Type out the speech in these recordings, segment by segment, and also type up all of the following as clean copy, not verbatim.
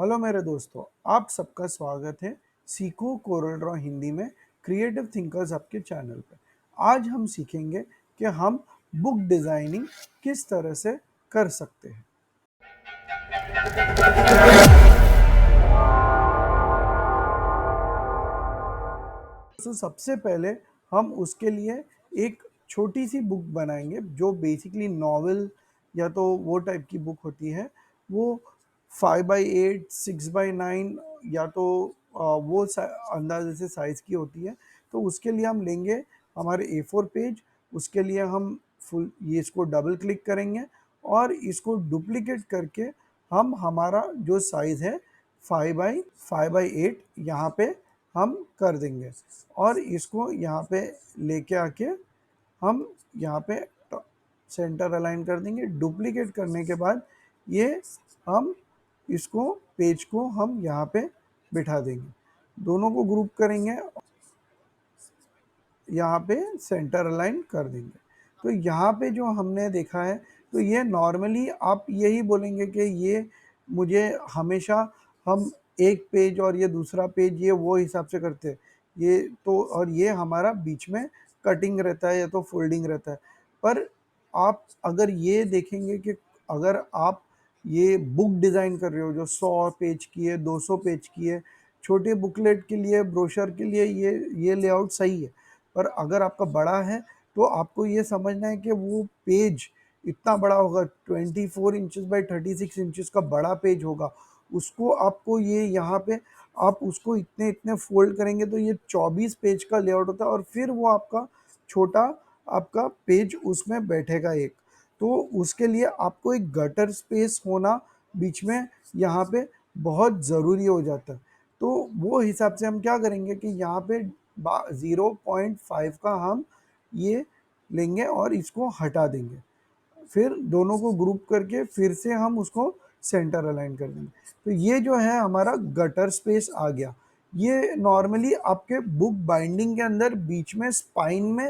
Hello मेरे दोस्तों, आप सबका स्वागत है सीखो कोरल ड्रॉ हिंदी में क्रिएटिव थिंकर्स आपके चैनल पे। आज हम सीखेंगे कि हम बुक डिज़ाइनिंग किस तरह से कर सकते हैं। तो सबसे पहले हम उसके लिए एक छोटी सी बुक बनाएंगे जो बेसिकली नॉवेल या तो वो टाइप की बुक होती है। वो 5x8 6x9 या तो वो अंदाजे से साइज़ की होती है। तो उसके लिए हम लेंगे हमारे A4 पेज। उसके लिए हम फुल ये इसको डबल क्लिक करेंगे और इसको डुप्लीकेट करके हम हमारा जो साइज़ है 5x8 यहाँ पे हम कर देंगे और इसको यहाँ पे लेके आके हम यहाँ पे सेंटर अलाइन कर देंगे। डुप्लीकेट करने के बाद ये हम इसको पेज को हम यहाँ पे बिठा देंगे, दोनों को ग्रुप करेंगे, यहाँ पे सेंटर अलाइन कर देंगे। तो यहाँ पे जो हमने देखा है, तो ये नॉर्मली आप यही बोलेंगे कि ये मुझे हमेशा हम एक पेज और ये दूसरा पेज ये वो हिसाब से करते हैं ये तो, और ये हमारा बीच में कटिंग रहता है या तो फोल्डिंग रहता है। पर आप अगर ये देखेंगे कि अगर आप ये बुक डिज़ाइन कर रहे हो जो 100 पेज की है, 200 पेज की है, छोटे बुकलेट के लिए, ब्रोशर के लिए ये लेआउट सही है। पर अगर आपका बड़ा है तो आपको ये समझना है कि वो पेज इतना बड़ा होगा, 24 इंचेस बाई 36 इंचेस का बड़ा पेज होगा। उसको आपको ये यहाँ पे आप उसको इतने इतने फोल्ड करेंगे तो ये 24 पेज का लेआउट होता है और फिर वो आपका छोटा आपका पेज उसमें बैठेगा एक। तो उसके लिए आपको एक गटर स्पेस होना बीच में यहाँ पे बहुत ज़रूरी हो जाता है। तो वो हिसाब से हम क्या करेंगे कि यहाँ पे 0.5 का हम ये लेंगे और इसको हटा देंगे। फिर दोनों को ग्रुप करके फिर से हम उसको सेंटर अलाइन कर देंगे। तो ये जो है हमारा गटर स्पेस आ गया। ये नॉर्मली आपके बुक बाइंडिंग के अंदर बीच में स्पाइन में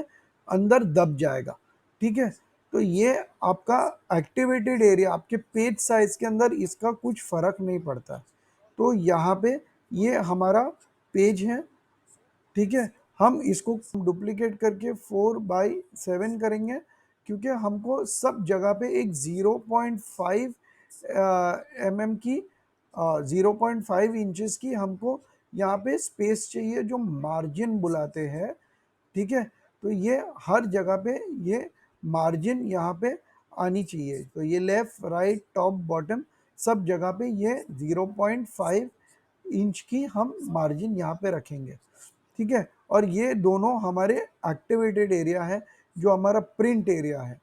अंदर दब जाएगा, ठीक है। तो ये आपका एक्टिवेटेड एरिया आपके पेज साइज के अंदर इसका कुछ फर्क नहीं पड़ता। तो यहाँ पे ये हमारा पेज है, ठीक है। हम इसको डुप्लीकेट करके 4x7 करेंगे क्योंकि हमको सब जगह पे एक 0.5 mm की 0.5 इंचेस की हमको यहाँ पे स्पेस चाहिए जो मार्जिन बुलाते हैं, ठीक है। तो ये हर जगह पे ये मार्जिन यहाँ पे आनी चाहिए। तो ये लेफ्ट राइट टॉप बॉटम सब जगह पे ये 0.5 इंच की हम मार्जिन यहाँ पे रखेंगे, ठीक है। और ये दोनों हमारे एक्टिवेटेड एरिया है जो हमारा प्रिंट एरिया है।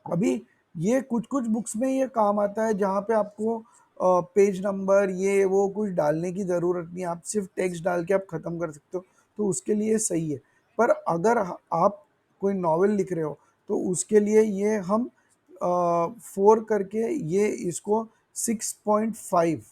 अभी ये कुछ कुछ बुक्स में ये काम आता है जहाँ पे आपको पेज नंबर ये वो कुछ डालने की ज़रूरत नहीं, आप सिर्फ टेक्स्ट डाल के आप ख़त्म कर सकते हो, तो उसके लिए सही है। पर अगर आप कोई नॉवेल लिख रहे हो तो उसके लिए ये हम 4 करके ये इसको 6.5।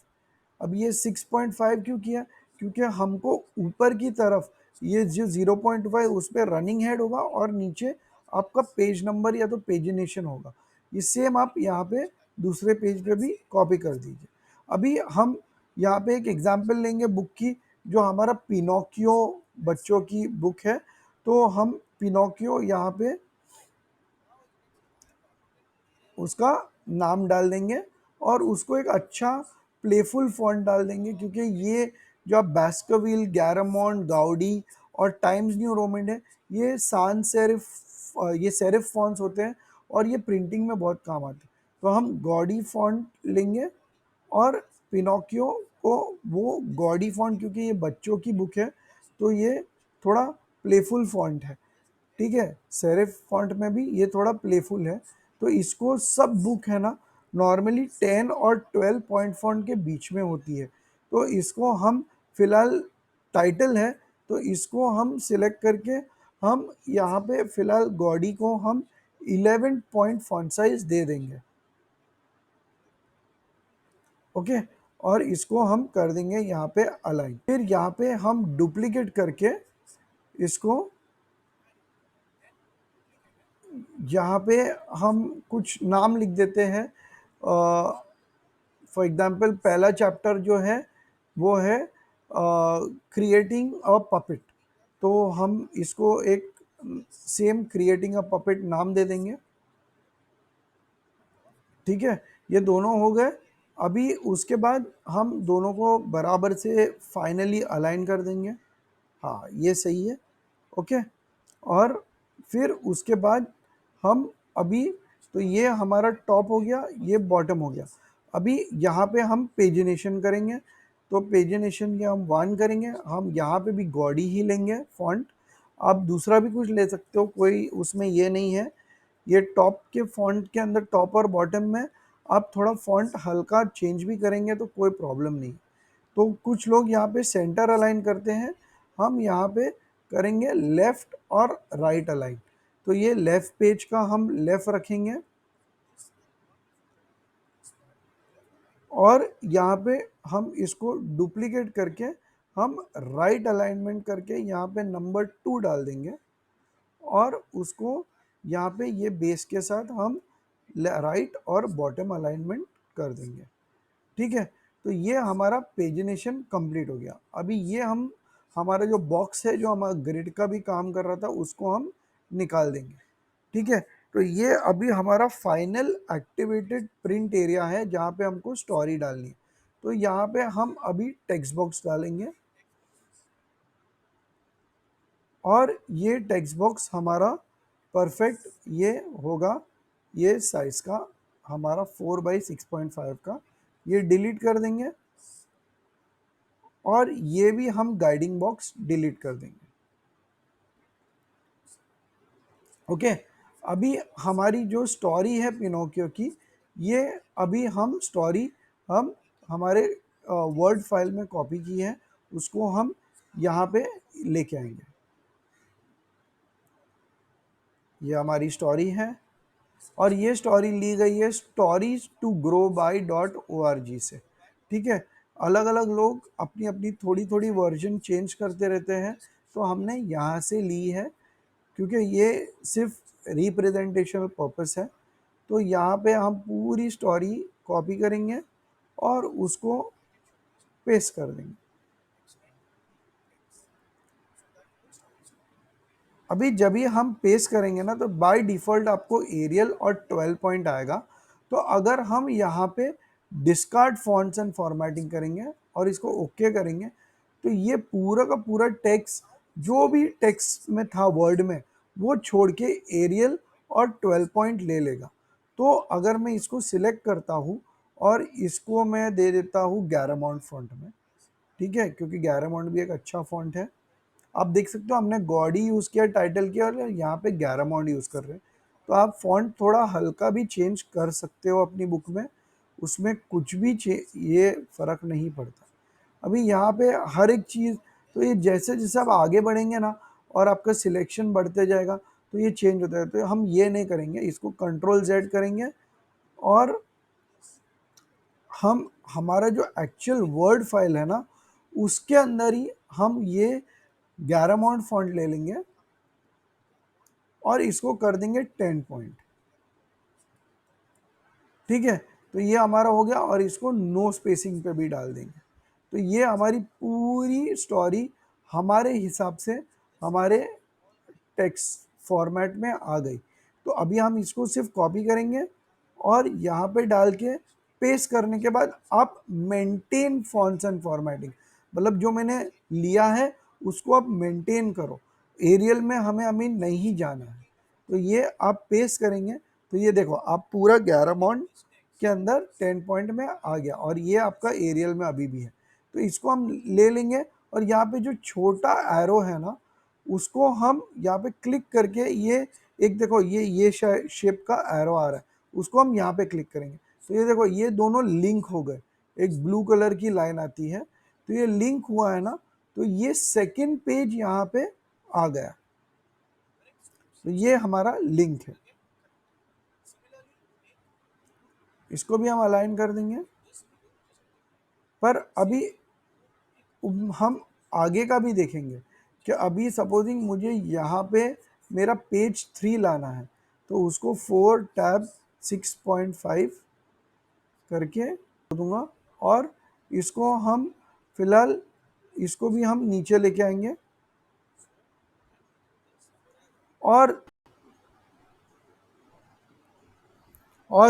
अब ये 6.5 क्यों किया? क्योंकि हमको ऊपर की तरफ ये जो 0.5 उस पे रनिंग हेड होगा और नीचे आपका पेज नंबर या तो पेजिनेशन होगा। ये सेम आप यहाँ पे दूसरे पेज पे भी कॉपी कर दीजिए। अभी हम यहाँ पे एक एग्जांपल लेंगे बुक की, जो हमारा पिनोकियो बच्चों की बुक है। तो हम पिनोकियो यहाँ पे उसका नाम डाल देंगे और उसको एक अच्छा प्लेफुल फॉन्ट डाल देंगे, क्योंकि ये जो आप बास्करविल, गैरामोंट, गाउडी और टाइम्स न्यू रोमन है, ये sans सेरिफ ये सेरिफ फॉन्ट्स होते हैं और ये प्रिंटिंग में बहुत काम आते हैं। तो हम गॉडी फॉन्ट लेंगे और पिनोकियो को वो गॉडी फॉन्ट, क्योंकि ये बच्चों की बुक है तो ये थोड़ा प्लेफुल फॉन्ट है, ठीक है। सेरिफ फॉन्ट में भी ये थोड़ा प्लेफुल है। तो इसको सब बुक है ना नॉर्मली 10 और 12 पॉइंट फॉन्ट के बीच में होती है। तो इसको हम फिलहाल टाइटल है तो इसको हम सिलेक्ट करके हम यहाँ पे फिलहाल गॉडी को हम 11 पॉइंट फॉन्ट साइज दे देंगे, ओके। और इसको हम कर देंगे यहाँ पे अलाइन। फिर यहाँ पे हम डुप्लीकेट करके इसको यहाँ पे हम कुछ नाम लिख देते हैं। फॉर एग्जांपल पहला चैप्टर जो है वो है क्रिएटिंग अ पपेट, तो हम इसको एक सेम क्रिएटिंग अ पपेट नाम दे देंगे। ठीक है, ये दोनों हो गए। अभी उसके बाद हम दोनों को बराबर से फाइनली अलाइन कर देंगे। हाँ, ये सही है। ओके, और फिर उसके बाद हम अभी, तो ये हमारा टॉप हो गया, ये बॉटम हो गया। अभी यहाँ पे हम पेजिनेशन करेंगे, तो पेजिनेशन के हम 1 करेंगे। हम यहाँ पे भी गॉडी ही लेंगे फॉन्ट, आप दूसरा भी कुछ ले सकते हो, कोई उसमें ये नहीं है। ये टॉप के फॉन्ट के अंदर टॉप और बॉटम में आप थोड़ा फॉन्ट हल्का चेंज भी करेंगे तो कोई प्रॉब्लम नहीं। तो कुछ लोग यहाँ पे सेंटर अलाइन करते हैं, हम यहाँ पे करेंगे लेफ्ट और राइट अलाइन। तो ये लेफ्ट पेज का हम लेफ्ट रखेंगे, और यहाँ पे हम इसको डुप्लीकेट करके हम राइट अलाइनमेंट करके यहाँ पे नंबर 2 डाल देंगे, और उसको यहाँ पे ये बेस के साथ हम राइट और बॉटम अलाइनमेंट कर देंगे। ठीक है, तो ये हमारा पेजिनेशन कंप्लीट हो गया। अभी ये हम, हमारा जो बॉक्स है जो हमारा ग्रिड का भी काम कर रहा था उसको हम निकाल देंगे। ठीक है, तो ये अभी हमारा फाइनल एक्टिवेटेड प्रिंट एरिया है जहाँ पे हमको स्टोरी डालनी है। तो यहाँ पे हम अभी टेक्स्ट बॉक्स डालेंगे, और ये टेक्स्ट बॉक्स हमारा परफेक्ट ये होगा, ये साइज का हमारा 4/6.5 का, ये डिलीट कर देंगे, और ये भी हम गाइडिंग बॉक्स डिलीट कर देंगे। ओके, अभी हमारी जो स्टोरी है पिनोकियो की, ये अभी हम स्टोरी हम हमारे वर्ड फाइल में कॉपी की है, उसको हम यहाँ पे लेके आएंगे। ये हमारी स्टोरी है, और ये स्टोरी ली गई है stories to grow by .org से। ठीक है, अलग अलग लोग अपनी अपनी थोड़ी थोड़ी वर्जन चेंज करते रहते हैं, तो हमने यहाँ से ली है क्योंकि ये सिर्फ रिप्रेजेंटेशनल पर्पस है। तो यहाँ पे हम पूरी स्टोरी कॉपी करेंगे और उसको पेस्ट कर देंगे। अभी जब भी हम पेस्ट करेंगे ना, तो बाय डिफ़ॉल्ट आपको एरियल और 12 पॉइंट आएगा। तो अगर हम यहाँ पे डिस्कार्ड फॉन्ट्स एंड फॉर्मेटिंग करेंगे और इसको ओके करेंगे, तो ये पूरा का पूरा टेक्स्ट जो भी टेक्स्ट में था वर्ड में, वो छोड़ के एरियल और 12 पॉइंट ले लेगा। तो अगर मैं इसको सिलेक्ट करता हूँ और इसको मैं दे देता हूँ गैरामॉन्ट फॉन्ट में, ठीक है, क्योंकि गैरामॉन्ट भी एक अच्छा फॉन्ट है। आप देख सकते हो हमने गॉडी यूज़ किया, टाइटल किया, और यहाँ पे गैरामॉन्ट यूज़ कर रहे हैं। तो आप फॉन्ट थोड़ा हल्का भी चेंज कर सकते हो अपनी बुक में, उसमें कुछ भी ये फ़र्क नहीं पड़ता। अभी यहाँ पे हर एक चीज़, तो ये जैसे जैसे आप आगे बढ़ेंगे ना और आपका सिलेक्शन बढ़ते जाएगा, तो ये चेंज होता है। तो हम ये नहीं करेंगे, इसको Ctrl Z करेंगे, और हम हमारा जो एक्चुअल वर्ड फाइल है ना, उसके अंदर ही हम ये गैरामॉन्ट फॉन्ट ले लेंगे और इसको कर देंगे 10 पॉइंट। ठीक है, तो ये हमारा हो गया, और इसको नो स्पेसिंग पे भी डाल देंगे। तो ये हमारी पूरी स्टोरी हमारे हिसाब से हमारे टेक्स्ट फॉर्मेट में आ गई। तो अभी हम इसको सिर्फ कॉपी करेंगे और यहाँ पे डाल के पेस्ट करने के बाद आप मेंटेन फॉन्ट्स एंड फॉर्मेटिंग, मतलब जो मैंने लिया है उसको आप मेंटेन करो, एरियल में हमें अभी नहीं जाना है। तो ये आप पेस्ट करेंगे, तो ये देखो आप पूरा गैरामॉन्ट के अंदर 10 पॉइंट में आ गया, और ये आपका एरियल में अभी भी है। तो इसको हम ले लेंगे, और यहाँ पे जो छोटा एरो है ना, उसको हम यहाँ पे क्लिक करके, ये एक देखो ये शेप का एरो आ रहा है, उसको हम यहाँ पे क्लिक करेंगे, तो ये देखो ये दोनों लिंक हो गए, एक ब्लू कलर की लाइन आती है, तो ये लिंक हुआ है ना, तो ये सेकंड पेज यहाँ पे आ गया, तो ये हमारा लिंक है। इसको भी हम अलाइन कर देंगे, पर अभी हम आगे का भी देखेंगे कि अभी सपोजिंग मुझे यहाँ पे मेरा पेज 3 लाना है, तो उसको 4 टैब 6.5 करके दूंगा और इसको हम फिलहाल इसको भी हम नीचे लेके आएंगे और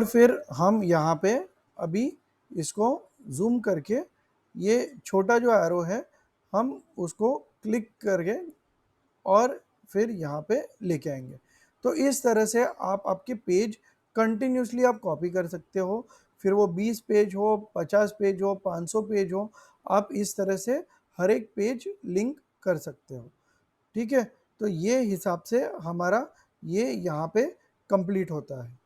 फिर हम यहाँ पे अभी इसको जूम करके ये छोटा जो एरो है हम उसको क्लिक करके और फिर यहाँ पे लेके आएंगे। तो इस तरह से आप आपके पेज कंटिन्यूसली आप कॉपी कर सकते हो, फिर वो 20 पेज हो, 50 पेज हो, 500 पेज हो, आप इस तरह से हर एक पेज लिंक कर सकते हो। ठीक है, तो ये हिसाब से हमारा ये यहाँ पे कंप्लीट होता है।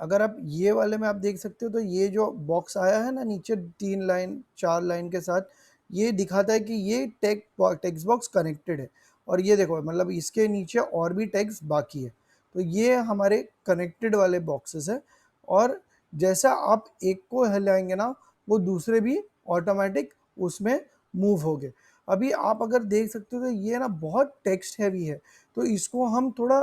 अगर आप ये वाले में आप देख सकते हो तो ये जो बॉक्स आया है ना नीचे 3 लाइन 4 लाइन के साथ, ये दिखाता है कि ये टेक्स्ट बॉक्स कनेक्टेड है। और ये देखो मतलब इसके नीचे और भी टेक्स्ट बाकी है, तो ये हमारे कनेक्टेड वाले बॉक्सेस है। और जैसा आप एक को हिलाएंगे ना, वो दूसरे भी ऑटोमेटिक उसमें मूव हो गए। अभी आप अगर देख सकते हो तो ये ना बहुत टेक्स्ट हैवी है, तो इसको हम थोड़ा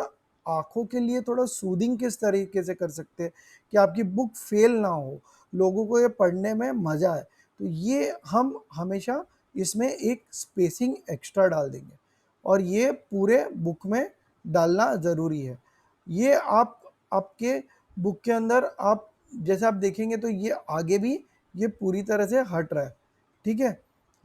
आँखों के लिए थोड़ा सूदिंग किस तरीके से कर सकते हैं कि आपकी बुक फेल ना हो, लोगों को ये पढ़ने में मज़ा आए। तो ये हम हमेशा इसमें एक स्पेसिंग एक्स्ट्रा डाल देंगे और ये पूरे बुक में डालना ज़रूरी है। ये आप आपके बुक के अंदर आप जैसे आप देखेंगे तो ये आगे भी ये पूरी तरह से हट रहा है। ठीक है?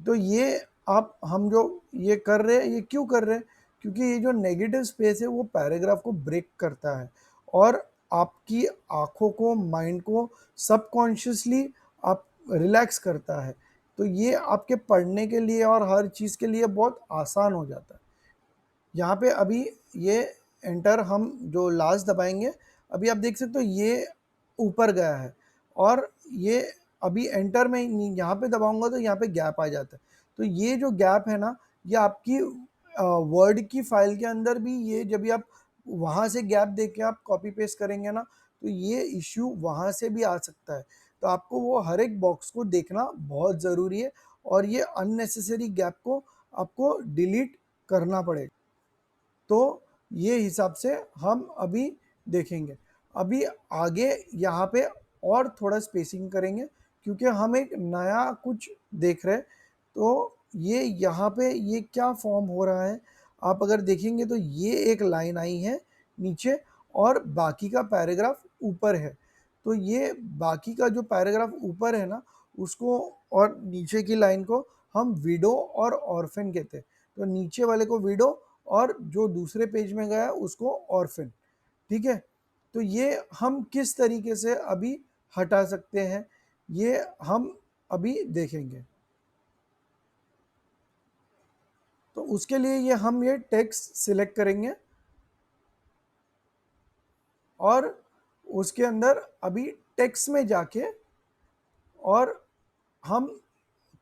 तो ये आप हम जो ये कर रहे हैं, ये क्यों कर रहे हैं? क्योंकि ये जो नेगेटिव स्पेस है वो पैराग्राफ को ब्रेक करता है और आपकी आँखों को, माइंड को सबकॉन्शियसली आप रिलैक्स करता है। तो ये आपके पढ़ने के लिए और हर चीज़ के लिए बहुत आसान हो जाता है। यहाँ पे अभी ये एंटर हम जो लास्ट दबाएंगे, अभी आप देख सकते हो ये ऊपर गया है और ये अभी एंटर में यहाँ पे दबाऊंगा तो यहाँ पे गैप आ जाता है। तो ये जो गैप है ना, ये आपकी वर्ड की फाइल के अंदर भी ये जब भी आप वहाँ से गैप दे के आप कॉपी पेस्ट करेंगे ना, तो ये इश्यू वहाँ से भी आ सकता है। तो आपको वो हर एक बॉक्स को देखना बहुत ज़रूरी है और ये अननेसेसरी गैप को आपको डिलीट करना पड़ेगा। तो ये हिसाब से हम अभी देखेंगे। अभी आगे यहाँ पे और थोड़ा स्पेसिंग करेंगे क्योंकि हम एक नया कुछ देख रहे हैं। तो ये यहाँ पे ये क्या फॉर्म हो रहा है, आप अगर देखेंगे तो ये एक लाइन आई है नीचे और बाकी का पैराग्राफ ऊपर है। तो ये बाकी का जो पैराग्राफ ऊपर है ना, उसको और नीचे की लाइन को हम विडो और ऑर्फन कहते हैं। तो नीचे वाले को विडो और जो दूसरे पेज में गया उसको ऑर्फन। ठीक है, तो ये हम किस तरीके से अभी हटा सकते हैं, ये हम अभी देखेंगे। तो उसके लिए ये हम ये टेक्स्ट सिलेक्ट करेंगे और उसके अंदर अभी टेक्स्ट में जाके और हम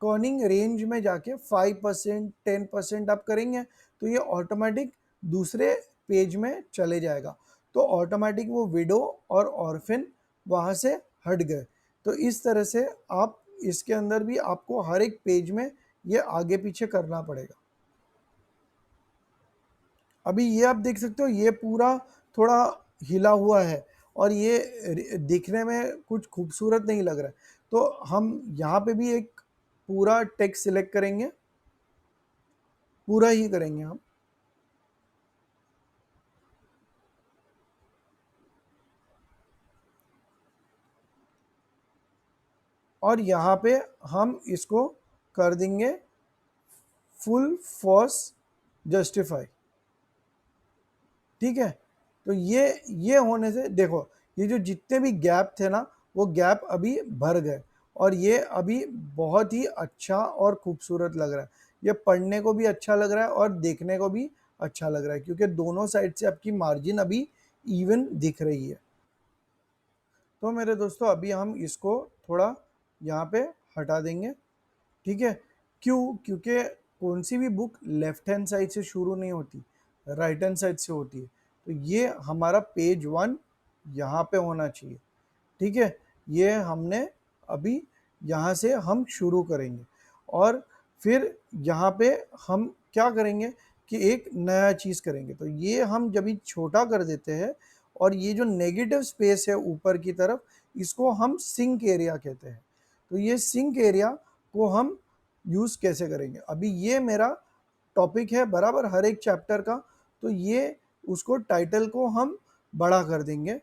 कॉर्निंग रेंज में जाके 5% 10% आप करेंगे तो ये ऑटोमेटिक दूसरे पेज में चले जाएगा। तो ऑटोमेटिक वो विडो और ऑर्फिन वहाँ से हट गए। तो इस तरह से आप इसके अंदर भी आपको हर एक पेज में ये आगे पीछे करना पड़ेगा। अभी ये आप देख सकते हो ये पूरा थोड़ा हिला हुआ है और ये दिखने में कुछ खूबसूरत नहीं लग रहा है। तो हम यहाँ पे भी एक पूरा टेक्स्ट सिलेक्ट करेंगे, पूरा ही करेंगे हम। और यहाँ पे हम इसको कर देंगे फुल फोर्स जस्टिफाई। ठीक है, तो ये होने से देखो ये जो जितने भी गैप थे ना, वो गैप अभी भर गए और ये अभी बहुत ही अच्छा और खूबसूरत लग रहा है। ये पढ़ने को भी अच्छा लग रहा है और देखने को भी अच्छा लग रहा है क्योंकि दोनों साइड से आपकी मार्जिन अभी इवन दिख रही है। तो मेरे दोस्तों अभी हम इसको थोड़ा यहाँ पे हटा देंगे। ठीक है, क्यों? क्योंकि कौन सी भी बुक लेफ्ट हैंड साइड से शुरू नहीं होती, राइट हैंड साइड से होती है। तो ये हमारा पेज 1 यहाँ पे होना चाहिए। ठीक है, ये हमने अभी यहाँ से हम शुरू करेंगे और फिर यहाँ पे हम क्या करेंगे कि एक नया चीज़ करेंगे। तो ये हम जब भी छोटा कर देते हैं और ये जो नेगेटिव स्पेस है ऊपर की तरफ, इसको हम सिंक एरिया कहते हैं। तो ये सिंक एरिया को हम यूज़ कैसे करेंगे, अभी ये मेरा टॉपिक है बराबर हर एक चैप्टर का, तो ये उसको टाइटल को हम बड़ा कर देंगे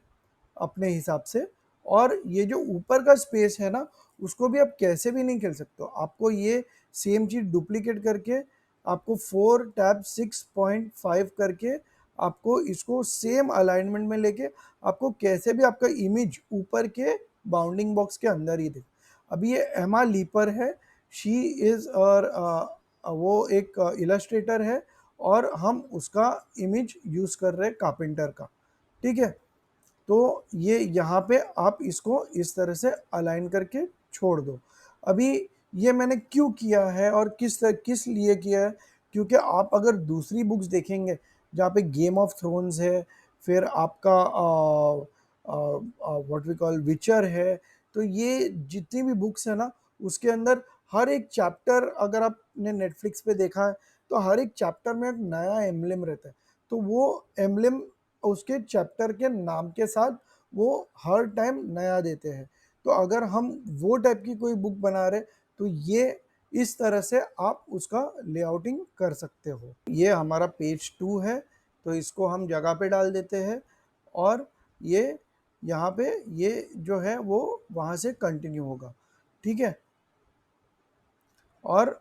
अपने हिसाब से। और ये जो ऊपर का स्पेस है ना, उसको भी आप कैसे भी नहीं खेल सकते हो, आपको ये सेम चीज़ डुप्लीकेट करके आपको 4 टैब 6.5 करके आपको इसको सेम अलाइनमेंट में लेके आपको कैसे भी आपका इमेज ऊपर के बाउंडिंग बॉक्स के अंदर ही दे। अभी ये एमा लीपर है, शी इज़ और वो एक इलस्ट्रेटर है और हम उसका इमेज यूज़ कर रहे हैं कारपेंटर का, ठीक है। तो ये यहाँ पे आप इसको इस तरह से अलाइन करके छोड़ दो। अभी ये मैंने क्यों किया है और किस लिए किया है, क्योंकि आप अगर दूसरी बुक्स देखेंगे जहाँ पे गेम ऑफ थ्रोन्स है, फिर आपका व्हाट वी कॉल विचर है, तो ये जितनी भी बुक्स है ना, उसके अंदर हर एक चैप्टर अगर आपने नेटफ्लिक्स पे देखा है तो हर एक चैप्टर में एक नया एम्बलम रहता है, तो वो एम्बलम उसके चैप्टर के नाम के साथ वो हर टाइम नया देते हैं। तो अगर हम वो टाइप की कोई बुक बना रहे तो ये इस तरह से आप उसका लेआउटिंग कर सकते हो। ये हमारा पेज 2 है, तो इसको हम जगह पे डाल देते हैं और ये यहाँ पे ये जो है वो वहाँ से कंटिन्यू होगा, ठीक है। और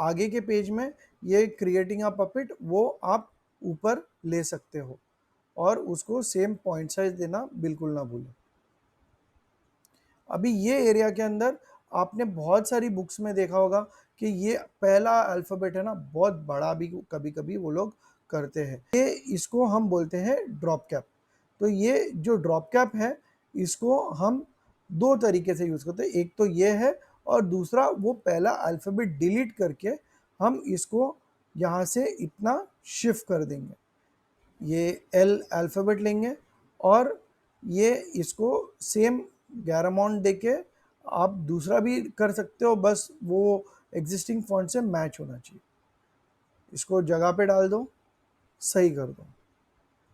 आगे के पेज में ये क्रिएटिंग अ पपेट वो आप ऊपर ले सकते हो और उसको सेम पॉइंट साइज देना बिल्कुल ना भूलें। अभी ये एरिया के अंदर आपने बहुत सारी बुक्स में देखा होगा कि ये पहला अल्फ़ाबेट है ना, बहुत बड़ा भी कभी कभी वो लोग करते हैं, ये इसको हम बोलते हैं ड्रॉप कैप। तो ये जो ड्रॉप कैप है इसको हम दो तरीके से यूज़ करते हैं, एक तो ये है और दूसरा वो पहला अल्फ़ाबेट डिलीट करके हम इसको यहाँ से इतना शिफ्ट कर देंगे, ये एल अल्फ़ाबेट लेंगे और ये इसको सेम गैरामॉन्ट देके आप दूसरा भी कर सकते हो, बस वो एग्जिस्टिंग फॉन्ट से मैच होना चाहिए। इसको जगह पे डाल दो, सही कर दो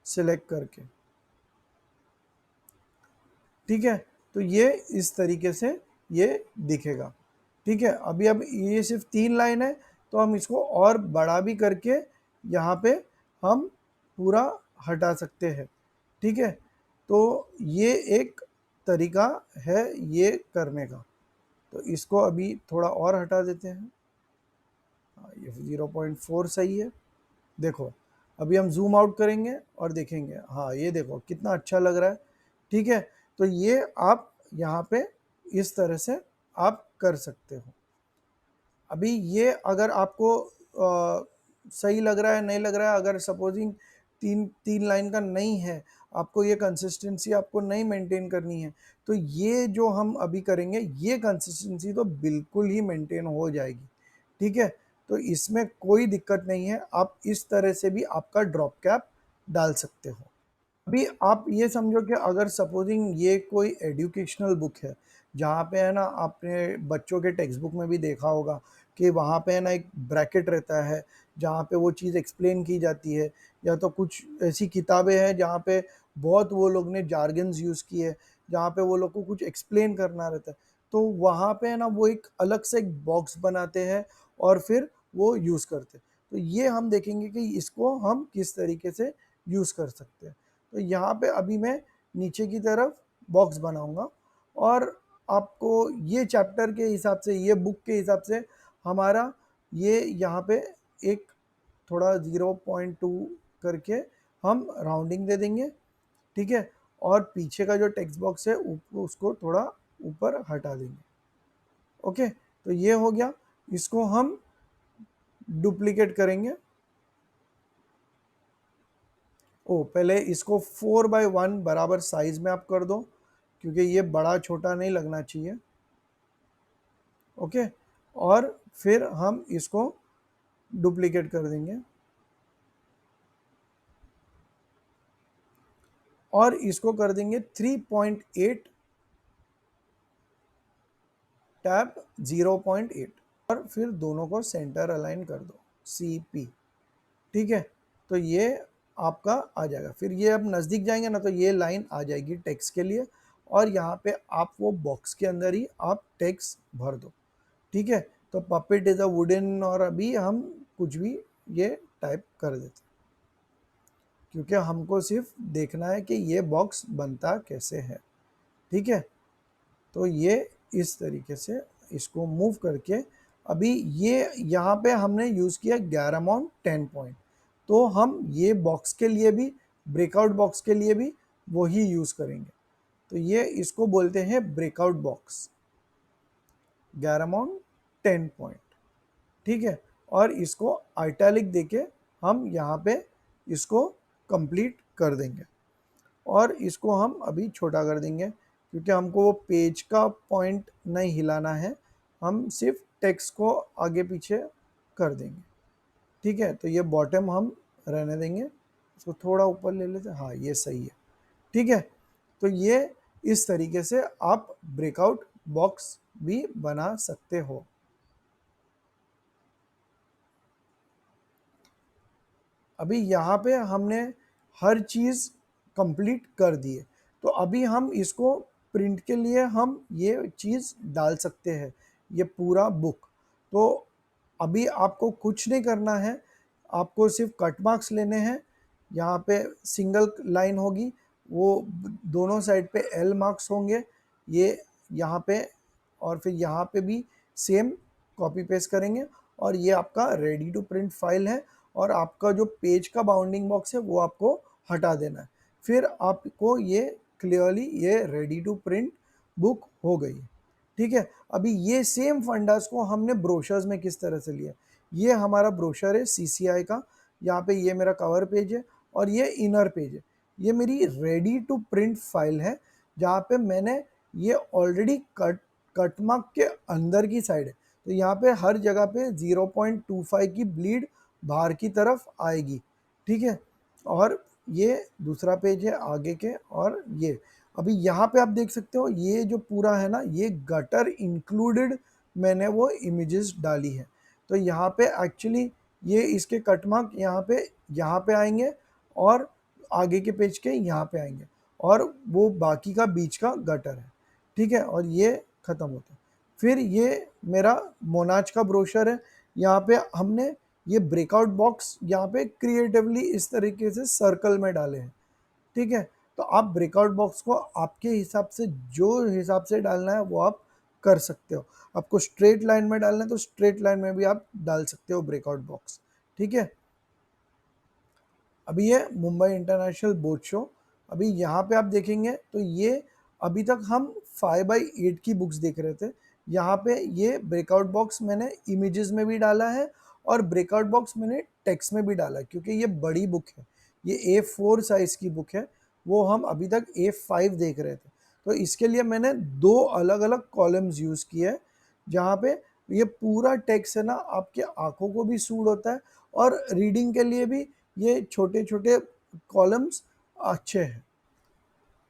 सिलेक्ट करके, ठीक है। तो ये इस तरीके से ये दिखेगा, ठीक है। अभी अब ये सिर्फ 3 लाइन है, तो हम इसको और बड़ा भी करके यहाँ पे हम पूरा हटा सकते हैं, ठीक है। तो ये एक तरीका है ये करने का। तो इसको अभी थोड़ा और हटा देते हैं, हाँ, ये 0.4 सही है। देखो अभी हम जूम आउट करेंगे और देखेंगे, हाँ ये देखो कितना अच्छा लग रहा है, ठीक है। तो ये आप यहाँ पे इस तरह से आप कर सकते हो। अभी ये अगर आपको सही लग रहा है नहीं लग रहा है, अगर सपोजिंग तीन तीन लाइन का नहीं है, आपको ये कंसिस्टेंसी आपको नहीं मेंटेन करनी है, तो ये जो हम अभी करेंगे ये कंसिस्टेंसी तो बिल्कुल ही मेंटेन हो जाएगी, ठीक है। तो इसमें कोई दिक्कत नहीं है, आप इस तरह से भी आपका ड्रॉप कैप डाल सकते हो। अभी आप ये समझो कि अगर सपोजिंग ये कोई एजुकेशनल बुक है, जहाँ पे है ना आपने बच्चों के टेक्स्ट बुक में भी देखा होगा कि वहाँ पे है ना एक ब्रैकेट रहता है जहाँ पे वो चीज़ एक्सप्लेन की जाती है, या तो कुछ ऐसी किताबें हैं जहाँ पे बहुत वो लोग ने जार्गन्स यूज़ किए, जहाँ पे वो लोग को कुछ एक्सप्लेन करना रहता है, तो वहाँ पे है ना वो एक अलग से एक बॉक्स बनाते हैं और फिर वो यूज़ करते हैं। तो ये हम देखेंगे कि इसको हम किस तरीके से यूज़ कर सकते हैं। तो यहाँ पे अभी मैं नीचे की तरफ बॉक्स बनाऊंगा और आपको ये चैप्टर के हिसाब से, ये बुक के हिसाब से हमारा ये यहाँ पे एक थोड़ा 0.2 करके हम राउंडिंग दे देंगे, ठीक है। और पीछे का जो टेक्स्ट बॉक्स है उसको थोड़ा ऊपर हटा देंगे, ओके। तो ये हो गया, इसको हम डुप्लीकेट करेंगे। ओ पहले इसको 4/1 बराबर साइज में आप कर दो, क्योंकि ये बड़ा छोटा नहीं लगना चाहिए, ओके। और फिर हम इसको डुप्लीकेट कर देंगे और इसको कर देंगे 3.8 टैब 0.8 और फिर दोनों को सेंटर अलाइन कर दो, CP, ठीक है। तो ये आपका आ जाएगा, फिर ये अब नज़दीक जाएंगे ना तो ये लाइन आ जाएगी टेक्स्ट के लिए, और यहाँ पे आप वो बॉक्स के अंदर ही आप टेक्स्ट भर दो। ठीक है, तो पपेट इज अ वुडन, और अभी हम कुछ भी ये टाइप कर देते हैं, क्योंकि हमको सिर्फ देखना है कि ये बॉक्स बनता कैसे है। ठीक है, तो ये इस तरीके से इसको मूव करके अभी ये यहाँ पे हमने यूज़ किया 11 अमाउंट 10 पॉइंट, तो हम ये बॉक्स के लिए भी, ब्रेकआउट बॉक्स के लिए भी वही यूज़ करेंगे। तो ये इसको बोलते हैं ब्रेकआउट बॉक्स, 11 अमाउंट 10 पॉइंट। ठीक है, और इसको आइटैलिक देके हम यहाँ पे इसको कंप्लीट कर देंगे, और इसको हम अभी छोटा कर देंगे क्योंकि हमको वो पेज का पॉइंट नहीं हिलाना है, हम सिर्फ टेक्स्ट को आगे पीछे कर देंगे। ठीक है, तो ये बॉटम हम रहने देंगे, इसको थोड़ा ऊपर ले लेते हैं, हाँ ये सही है। ठीक है, तो ये इस तरीके से आप ब्रेकआउट बॉक्स भी बना सकते हो। अभी यहाँ पे हमने हर चीज़ कंप्लीट कर दी है, तो अभी हम इसको प्रिंट के लिए हम ये चीज़ डाल सकते हैं, ये पूरा बुक। तो अभी आपको कुछ नहीं करना है, आपको सिर्फ कट मार्क्स लेने हैं। यहाँ पे सिंगल लाइन होगी, वो दोनों साइड पे एल मार्क्स होंगे, ये यहाँ पे, और फिर यहाँ पे भी सेम कॉपी पेस्ट करेंगे, और ये आपका रेडी टू प्रिंट फाइल है। और आपका जो पेज का बाउंडिंग बॉक्स है वो आपको हटा देना है, फिर आपको ये क्लियरली ये रेडी टू प्रिंट बुक हो गई है। ठीक है, अभी ये सेम फंडास को हमने ब्रोशर्स में किस तरह से लिया, ये हमारा ब्रोशर है सीसीआई का, यहाँ पे ये मेरा कवर पेज है और ये इनर पेज है, ये मेरी रेडी टू प्रिंट फाइल है, जहाँ पे मैंने ये ऑलरेडी कट मार्क के अंदर की साइड है, तो यहाँ पे हर जगह पे 0.25 की ब्लीड बाहर की तरफ आएगी। ठीक है, और ये दूसरा पेज है आगे के, और ये अभी यहाँ पे आप देख सकते हो ये जो पूरा है ना, ये गटर इंक्लूडेड मैंने वो इमेजेस डाली है। तो यहाँ पे एक्चुअली ये इसके कट मार्क यहाँ पे आएंगे, और आगे के पेज के यहाँ पे आएंगे, और वो बाकी का बीच का गटर है। ठीक है, और ये ख़त्म होता है। फिर ये मेरा मोनाज का ब्रोशर है, यहाँ पे हमने ये ब्रेकआउट बॉक्स यहाँ पे क्रिएटिवली इस तरीके से सर्कल में डाले हैं। ठीक है, तो आप ब्रेकआउट बॉक्स को आपके हिसाब से, जो हिसाब से डालना है वो आप कर सकते हो। आपको स्ट्रेट लाइन में डालना है तो स्ट्रेट लाइन में भी आप डाल सकते हो ब्रेकआउट बॉक्स। ठीक है, अभी ये मुंबई इंटरनेशनल बोट शो, अभी यहाँ पे आप देखेंगे तो ये अभी तक हम 5/8 की बुक्स देख रहे थे। यहाँ पे ये ब्रेकआउट बॉक्स मैंने इमेजेस में भी डाला है, और ब्रेकआउट बॉक्स मैंने टेक्स्ट में भी डाला है, क्योंकि ये बड़ी बुक है, ये A4 साइज़ की बुक है, वो हम अभी तक A5 देख रहे थे। तो इसके लिए मैंने दो अलग अलग कॉलम्स यूज़ किए हैं, जहाँ पे ये पूरा टेक्स्ट है ना आपके आंखों को भी सूट होता है, और रीडिंग के लिए भी ये छोटे छोटे कॉलम्स अच्छे हैं।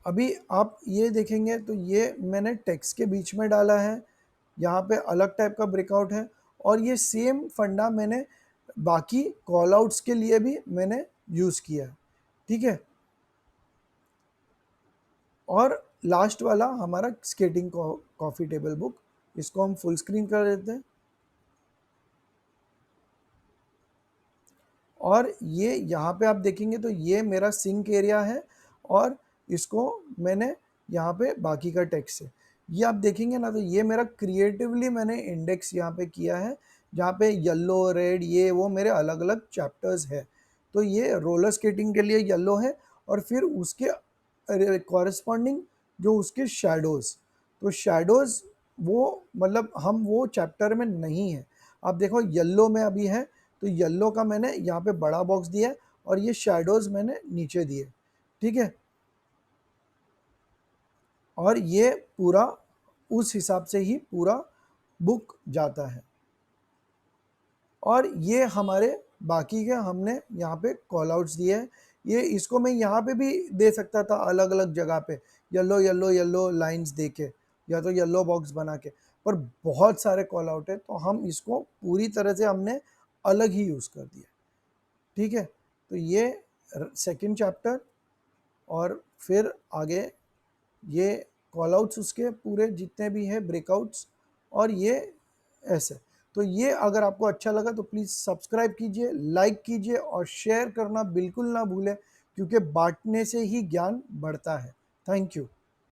अभी आप ये देखेंगे तो ये मैंने टेक्स्ट के बीच में डाला है, यहाँ पे अलग टाइप का ब्रेकआउट है, और ये सेम फंडा मैंने बाकी कॉल आउट्स के लिए भी मैंने यूज़ किया है। ठीक है, और लास्ट वाला हमारा स्केटिंग कॉफ़ी टेबल बुक, इसको हम फुल स्क्रीन कर देते हैं, और ये यहाँ पे आप देखेंगे तो ये मेरा सिंक एरिया है, और इसको मैंने यहाँ पे बाकी का टेक्स्ट है, ये आप देखेंगे ना, तो ये मेरा क्रिएटिवली मैंने इंडेक्स यहाँ पे किया है, जहाँ पे येलो रेड ये वो मेरे अलग अलग चैप्टर्स है। तो ये रोलर स्केटिंग के लिए येलो है, और फिर उसके कॉरस्पॉन्डिंग जो उसके शैडोज़, तो शैडोज़ वो मतलब हम वो चैप्टर में नहीं है। आप देखो येलो में अभी है, तो येलो का मैंने यहाँ पे बड़ा बॉक्स दिया है, और ये शैडोज मैंने नीचे दिए। ठीक है, और ये पूरा उस हिसाब से ही पूरा बुक जाता है। और ये हमारे बाकी के हमने यहाँ पे कॉल आउट्स दिए हैं, ये इसको मैं यहाँ पे भी दे सकता था अलग अलग जगह पे, येलो येलो येलो लाइंस दे के, या तो येलो बॉक्स बना के, पर बहुत सारे कॉल आउट है, तो हम इसको पूरी तरह से हमने अलग ही यूज़ कर दिया। ठीक है, तो ये सेकंड चैप्टर, और फिर आगे ये कॉल आउट्स उसके पूरे जितने भी हैं ब्रेकआउट्स, और ये ऐसे। तो ये अगर आपको अच्छा लगा तो प्लीज़ सब्सक्राइब कीजिए, लाइक कीजिए और शेयर करना बिल्कुल ना भूलें, क्योंकि बाँटने से ही ज्ञान बढ़ता है। Thank you.